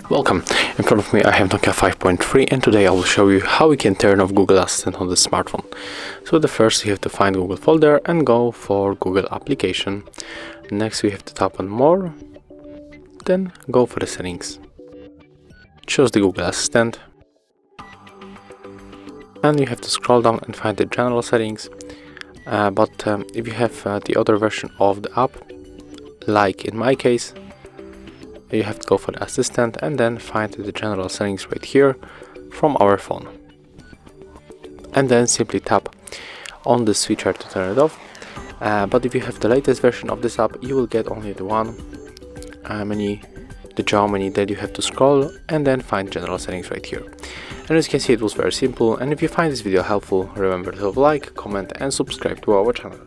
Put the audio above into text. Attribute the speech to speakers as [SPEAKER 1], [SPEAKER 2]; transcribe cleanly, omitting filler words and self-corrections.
[SPEAKER 1] Welcome, in front of me I have Nokia 5.3 and today I will show you how we can turn off Google Assistant on the smartphone. So the first you have to find Google folder and go for Google application. Next we have to tap on more, then go for the settings. Choose the Google Assistant and you have to scroll down and find the general settings. If you have the other version of the app, like in my case, you have to go for the assistant and then find the general settings right here from our phone, and then simply tap on the switcher to turn it off. But if you have the latest version of this app, you will get only the one menu, the jaw menu, that you have to scroll and then find general settings right here. And as you can see, it was very simple. And if you find this video helpful, remember to like, comment and subscribe to our channel.